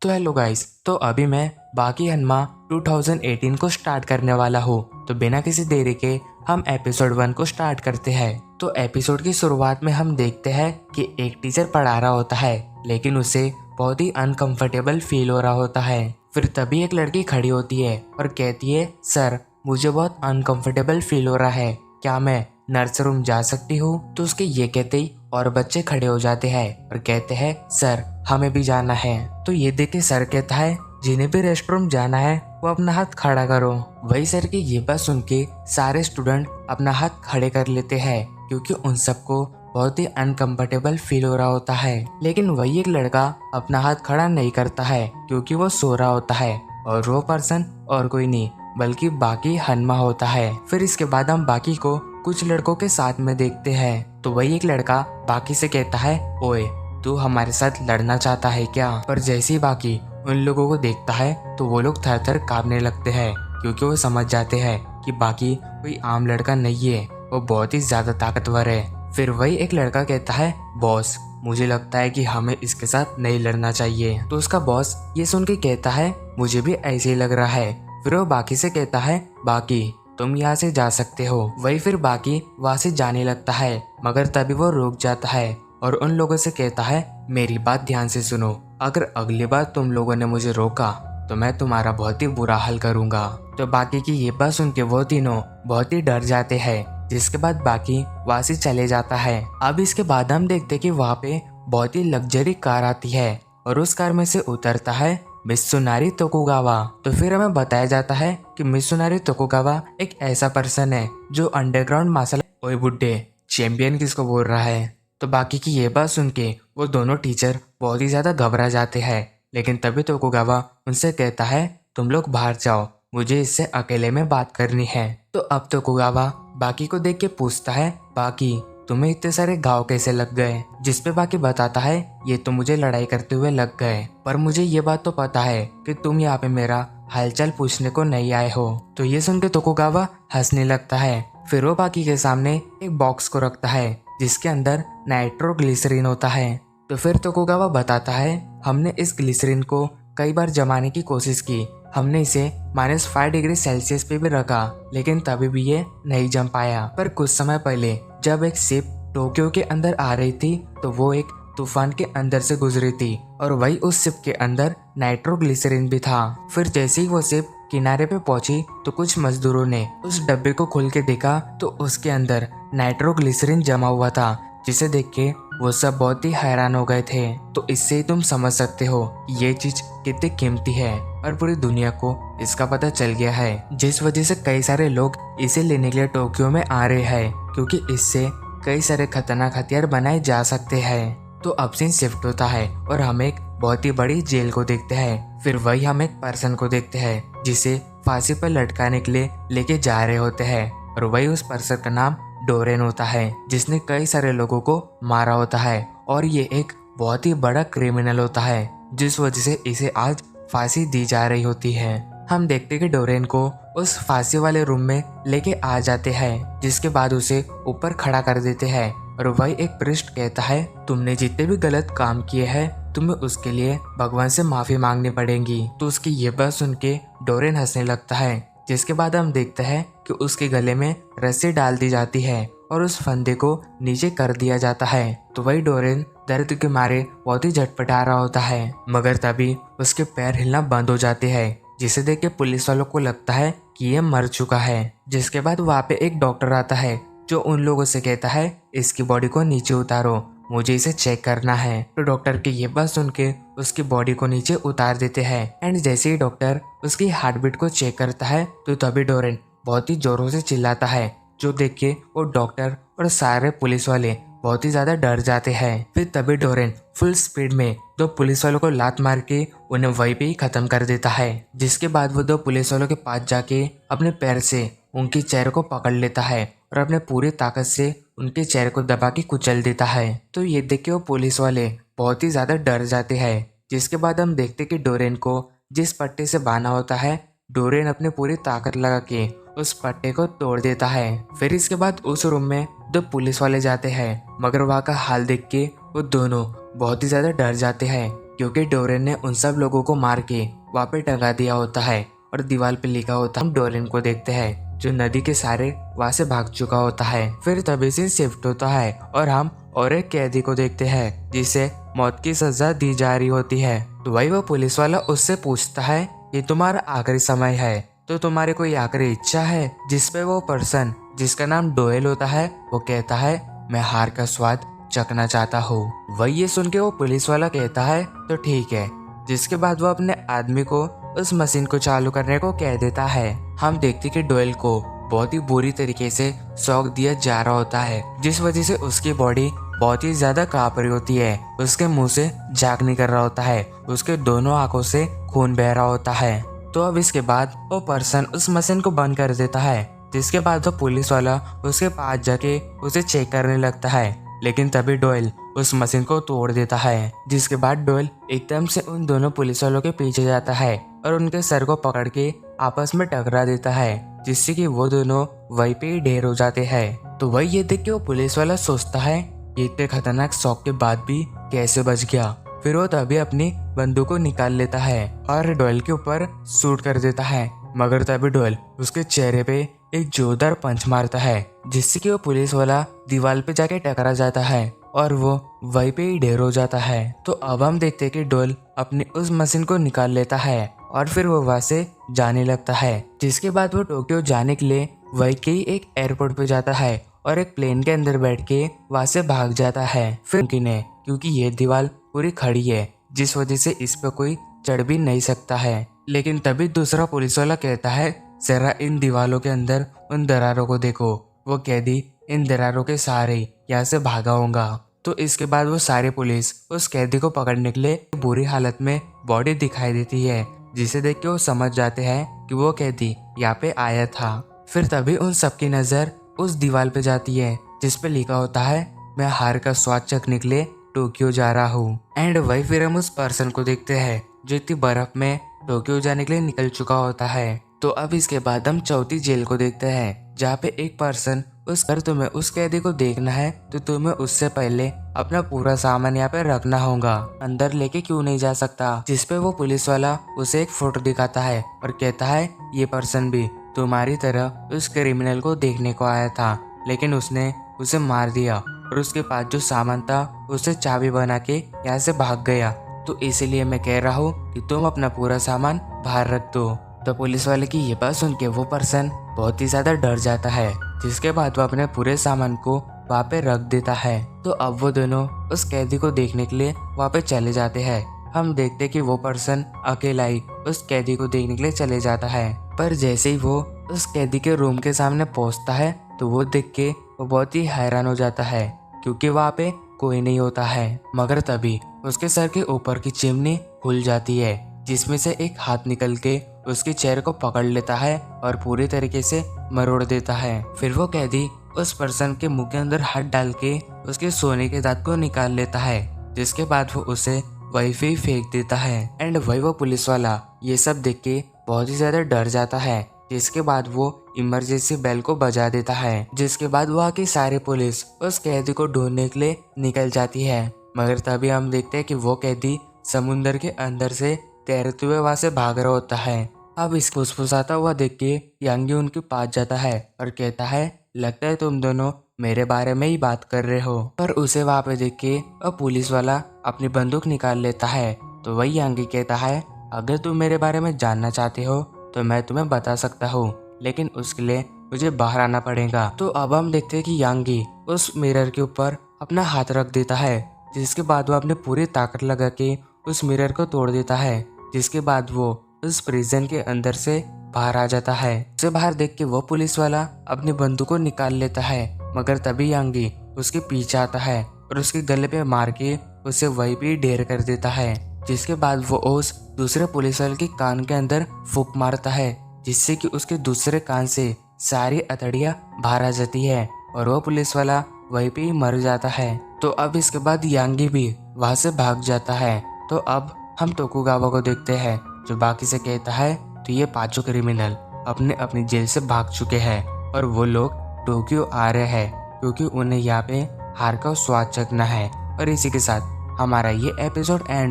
तो hello guys, तो अभी मैं बाकी हनमा 2018 को स्टार्ट करने वाला हूँ। तो बिना किसी देरी के हम एपिसोड 1 को स्टार्ट करते हैं। तो एपिसोड की शुरुआत में हम देखते हैं कि एक टीचर पढ़ा रहा होता है, लेकिन उसे बहुत ही अनकंफर्टेबल फील हो रहा होता है। फिर तभी एक लड़की खड़ी होती है और कहती है, सर मुझे बहुत अनकंफर्टेबल फील हो रहा है, क्या मैं नर्स रूम जा सकती हूँ? तो उसके ये कहते ही और बच्चे खड़े हो जाते हैं और कहते हैं, सर हमें भी जाना है। तो ये देख के सर कहता है, जिन्हें भी रेस्ट रूम जाना है वो अपना हाथ खड़ा करो। वही सर की ये बात सुन के सारे स्टूडेंट अपना हाथ खड़े कर लेते हैं, क्योंकि उन सबको बहुत ही अनकंफर्टेबल फील हो रहा होता है। लेकिन वही एक लड़का अपना हाथ खड़ा नहीं करता है, क्योंकि वो सो रहा होता है और वो पर्सन और कोई नहीं बल्कि बाकी हनमा होता है। फिर इसके बाद हम बाकी को कुछ लड़कों के साथ में देखते हैं। तो वही एक लड़का बाकी से कहता है, ओए तू हमारे साथ लड़ना चाहता है क्या? पर जैसे ही बाकी उन लोगों को देखता है तो वो लोग थर थर कांपने लगते हैं, क्योंकि वो समझ जाते हैं कि बाकी कोई आम लड़का नहीं है, वो बहुत ही ज्यादा ताकतवर है। फिर वही एक लड़का कहता है, बॉस मुझे लगता है कि हमें इसके साथ नहीं लड़ना चाहिए। तो उसका बॉस ये सुन के कहता है, मुझे भी ऐसे ही लग रहा है। फिर वो बाकी से कहता है, बाकी तुम यहाँ से जा सकते हो। वही फिर बाकी वहाँ से जाने लगता है, मगर तभी वो रुक जाता है और उन लोगों से कहता है, मेरी बात ध्यान से सुनो, अगर अगली बार तुम लोगों ने मुझे रोका तो मैं तुम्हारा बहुत ही बुरा हाल करूंगा। तो बाकी की ये बात सुन के वो तीनों बहुत ही डर जाते हैं, जिसके बाद बाकी वहाँ से चले जाता है। अब इसके बाद हम देखते कि वहाँ पे बहुत ही लग्जरी कार आती है और उस कार में से उतरता है मित्सुनारी तोकुगावा। तो फिर हमें बताया जाता है कि मित्सुनारी तोकुगावा एक ऐसा पर्सन है जो अंडरग्राउंड मार्शल। ओए बुड्ढे, चैंपियन किसको बोल रहा है? तो बाकी की ये बात सुन के वो दोनों टीचर बहुत ही ज्यादा घबरा जाते हैं। लेकिन तभी तोकुगावा उनसे कहता है, तुम लोग बाहर जाओ, मुझे इससे अकेले में बात करनी है। तो अब तोकुगावा बाकी को देख के पूछता है, बाकी तुम्हें इतने सारे घाव कैसे लग गए? जिसपे बाकी बताता है, ये तो मुझे लड़ाई करते हुए लग गए, पर मुझे ये बात तो पता है कि तुम यहाँ पे मेरा हालचाल पूछने को नहीं आए हो। तो ये सुन के तोकुगावा हंसने लगता है। फिर वो बाकी के सामने एक बॉक्स को रखता है जिसके अंदर नाइट्रोग्लिसरीन होता है। तो फिर तोकुगावा बताता है, हमने इस ग्लिसरीन को कई बार जमाने की कोशिश की, हमने इसे -5 डिग्री सेल्सियस पे भी रखा, लेकिन तभी भी ये नहीं जम पाया। पर कुछ समय पहले जब एक शिप टोक्यो के अंदर आ रही थी तो वो एक तूफान के अंदर से गुजरी थी और वही उस शिप के अंदर नाइट्रोग्लिसरीन भी था। फिर जैसे ही वो शिप किनारे पे पहुंची तो कुछ मजदूरों ने उस डब्बे को खोल के देखा तो उसके अंदर नाइट्रोग्लिसरीन जमा हुआ था, जिसे देख के वो सब बहुत ही हैरान हो गए थे। तो इससे ही तुम समझ सकते हो कि ये चीज कितनी कीमती है और पूरी दुनिया को इसका पता चल गया है, जिस वजह से कई सारे लोग इसे लेने के लिए टोक्यो में आ रहे हैं, क्योंकि इससे कई सारे खतरनाक हथियार बनाए जा सकते हैं। तो अब सीन शिफ्ट होता है और हम एक बहुत ही बड़ी जेल को देखते हैं। फिर वही हम एक पर्सन को देखते हैं जिसे फांसी पर लटकाने के लिए लेके जा रहे होते हैं, और वही उस पर्सन का नाम डोरेन होता है, जिसने कई सारे लोगों को मारा होता है और ये एक बहुत ही बड़ा क्रिमिनल होता है, जिस वजह से इसे आज फांसी दी जा रही होती है। हम देखते कि डोरेन को उस फांसी वाले रूम में लेके आ जाते हैं, जिसके बाद उसे ऊपर खड़ा कर देते हैं और वही एक प्रिस्ट कहता है, तुमने जितने भी गलत काम किए हैं तुम्हें उसके लिए भगवान से माफी मांगनी पड़ेगी। तो उसकी ये बात सुन के डोरेन हंसने लगता है, जिसके बाद हम देखते हैं कि उसके गले में रस्सी डाल दी जाती है और उस फंदे को नीचे कर दिया जाता है। तो वही डोरेन दर्द के मारे बहुत ही झटपटा रहा होता है, मगर तभी उसके पैर हिलना बंद हो जाते हैं, जिसे देख के पुलिस वालों को लगता है कि ये मर चुका है। जिसके बाद वहाँ पे एक डॉक्टर आता है जो उन लोगों से कहता है, इसकी बॉडी को नीचे उतारो, मुझे इसे चेक करना है। तो डॉक्टर की ये बात सुन के उसकी बॉडी को नीचे उतार देते हैं एंड जैसे ही डॉक्टर उसकी हार्ट बीट को चेक करता है तो तभी डोरेन बहुत ही जोरों से चिल्लाता है, जो देख के वो डॉक्टर और सारे पुलिस वाले बहुत ही ज्यादा डर जाते हैं। फिर तभी डोरेन फुल स्पीड में दो पुलिस वालों को लात मार के उन्हें वहीं पे ही खत्म कर देता है। जिसके बाद वो दो पुलिस वालों के पास जाके अपने पैर से उनके चेहरे को पकड़ लेता है और अपने पूरी ताकत से उनके चेहरे को दबा के कुचल देता है। तो ये देख के वो पुलिस वाले बहुत ही ज्यादा डर जाते हैं। जिसके बाद हम देखते कि डोरेन को जिस पट्टे से बांधा होता है, डोरेन अपनी पूरी ताकत लगा के उस पट्टे को तोड़ देता है। फिर इसके बाद उस रूम में दो पुलिस वाले जाते हैं, मगर वहाँ का हाल देख के वो दोनों बहुत ही ज्यादा डर जाते हैं क्योंकि डोरेन ने उन सब लोगों को मार के वहाँ पे टंगा दिया होता है और दीवार पे लिखा होता है। हम डोरेन को देखते हैं जो नदी के सारे वहाँ से भाग चुका होता है। फिर तभी सीन शिफ्ट होता है और हम और एक कैदी को देखते हैं जिसे मौत की सजा दी जा रही होती है। तो वही वो पुलिस वाला उससे पूछता है कि तुम्हारा आखिरी समय है, तो तुम्हारी कोई आखिरी इच्छा है? जिसपे वो पर्सन जिसका नाम डोएल होता है वो कहता है मैं हार का स्वाद चखना चाहता हूँ। वही ये सुन के वो पुलिस वाला कहता है तो ठीक है। जिसके बाद वो अपने आदमी को उस मशीन को चालू करने को कह देता है। हम देखते कि डोएल को बहुत ही बुरी तरीके से शॉक दिया जा रहा होता है, जिस वजह से उसकी बॉडी बहुत ही ज्यादा कांप रही होती है। उसके मुंह से झाग निकल रहा होता है, उसके दोनों आंखों से खून बह रहा होता है। तो अब इसके बाद वो पर्सन उस मशीन को बंद कर देता है। जिसके बाद वो पुलिस वाला उसके पास जाके उसे चेक करने लगता है, लेकिन तभी डोएल उस मशीन को तोड़ देता है। जिसके बाद डोएल एकदम से उन दोनों पुलिस वालों के पीछे जाता है और उनके सर को पकड़ के आपस में टकरा देता है, जिससे कि वो दोनों वहीं पे ही ढेर हो जाते हैं। तो वही ये देख के वो पुलिस वाला सोचता है ये इतने खतरनाक शॉक के बाद भी कैसे बच गया। फिर वो तभी अपनी बंदूक को निकाल लेता है और डोएल के ऊपर शूट कर देता है, मगर तभी डोएल उसके चेहरे पे एक जोरदार पंच मारता है, जिससे कि वो पुलिस वाला दीवार पे जाके टकरा जाता है और वो वहीं पे ही ढेर हो जाता है। तो अब हम देखते हैं कि डोएल अपनी उस मशीन को निकाल लेता है और फिर वो वहाँ से जाने लगता है। जिसके बाद वो टोक्यो जाने के लिए वहीं के ही एक एयरपोर्ट पे जाता है और एक प्लेन के अंदर बैठ के वहाँ से भाग जाता है। फिर क्योंकि ये दीवार पूरी खड़ी है, जिस वजह से इस पे कोई चढ़ भी नहीं सकता है। लेकिन तभी दूसरा पुलिस वाला कहता है जरा इन दीवारों के अंदर उन दरारों को देखो, वो कैदी इन दरारों के सहारे यहाँ से भागा होगा। तो इसके बाद वो सारे पुलिस उस कैदी को पकड़ने के लिए बुरी हालत में बॉडी दिखाई देती है, जिसे देख के वो समझ जाते हैं कि वो कैदी यहाँ पे आया था। फिर तभी उन सबकी नजर उस दीवार पे जाती है जिसपे लिखा होता है मैं हार का स्वाद चखने के लिए टोक्यो जा रहा हूँ। एंड वही फिर हम उस पर्सन को देखते हैं जो इतनी बर्फ में टोक्यो जाने के लिए निकल चुका होता है। तो अब इसके बाद हम चौथी जेल को देखते हैं, जहाँ पे एक पर्सन अगर तुम्हें उस कैदी को देखना है तो तुम्हें उससे पहले अपना पूरा सामान यहाँ पे रखना होगा, अंदर लेके क्यों नहीं जा सकता। जिसपे वो पुलिस वाला उसे एक फोटो दिखाता है और कहता है ये पर्सन भी तुम्हारी तरह उस क्रिमिनल को देखने को आया था, लेकिन उसने उसे मार दिया और उसके पास जो सामान था उसे चाबी बना के यहाँ से भाग गया। तो इसीलिए मैं कह रहा हूँ कि तुम अपना पूरा सामान बाहर रख दो। तो पुलिस वाले की ये बात सुन के वो पर्सन बहुत ही ज्यादा डर जाता है, जिसके बाद वो अपने पूरे सामान को वहाँ पे रख देता है। तो अब वो दोनों उस कैदी को देखने के लिए वहाँ पे चले जाते हैं। हम देखते कि वो पर्सन अकेला ही उस कैदी को देखने के लिए चले जाता है, पर जैसे ही वो उस कैदी के रूम के सामने पहुँचता है तो वो देख के वो बहुत ही हैरान हो जाता है, क्योंकि वहाँ पे कोई नहीं होता है। मगर तभी उसके सर के ऊपर की चिमनी खुल जाती है, जिसमें से एक हाथ निकल के उसके चेहरे को पकड़ लेता है और पूरी तरीके से मरोड़ देता है। फिर वो कैदी उस पर्सन के मुंह के अंदर हाथ डाल के उसके सोने के दांत को निकाल लेता है, जिसके बाद वो उसे वहीं पे फेंक देता है। एंड वही वो पुलिस वाला ये सब देख के बहुत ही ज्यादा डर जाता है, जिसके बाद वो इमरजेंसी बेल को बजा देता है। जिसके बाद वहाँ की सारी पुलिस उस कैदी को ढूंढने के लिए निकल जाती है, मगर तभी हम देखते हैं कि वो कैदी समुंदर के अंदर से तैरते हुए वहाँ से भाग रहा होता है। अब इस फुसफुसाता हुआ देख के यांगी उनके पास जाता है और कहता है लगता है तुम दोनों मेरे बारे में ही बात कर रहे हो। पर उसे वहाँ पे देख के अब पुलिस वाला अपनी बंदूक निकाल लेता है। तो वही यांगी कहता है अगर तुम मेरे बारे में जानना चाहते हो तो मैं तुम्हें बता सकता हूँ, लेकिन उसके लिए मुझे बाहर आना पड़ेगा। तो अब हम देखते हैं कि यांगी उस मिरर के ऊपर अपना हाथ रख देता है, जिसके बाद वो अपनी पूरी ताकत लगा के उस मिरर को तोड़ देता है। जिसके बाद वो उस प्रिजन के अंदर से बाहर आ जाता है। उसे बाहर देख के वो पुलिस वाला अपनी बंदूक को निकाल लेता है, मगर तभी यांगी उसके पीछे आता है और उसके गले पे मार के उसे वहीं पे ढेर कर देता है। जिसके बाद वो उस दूसरे पुलिस वाले के कान के अंदर फूंक मारता है, जिससे कि उसके दूसरे कान से सारी अतड़ियाँ बाहर आ जाती है और वो पुलिस वाला वहीं पे ही मर जाता है। तो अब इसके बाद यांगी भी वहां से भाग जाता है। तो अब हम तोकुगावा को देखते हैं, जो बाकी से कहता है तो ये पांचों क्रिमिनल अपने अपनी जेल से भाग चुके हैं और वो लोग टोक्यो आ रहे हैं क्योंकि उन्हें यहाँ पे हार का स्वाद चखना है। और इसी के साथ हमारा ये एपिसोड एंड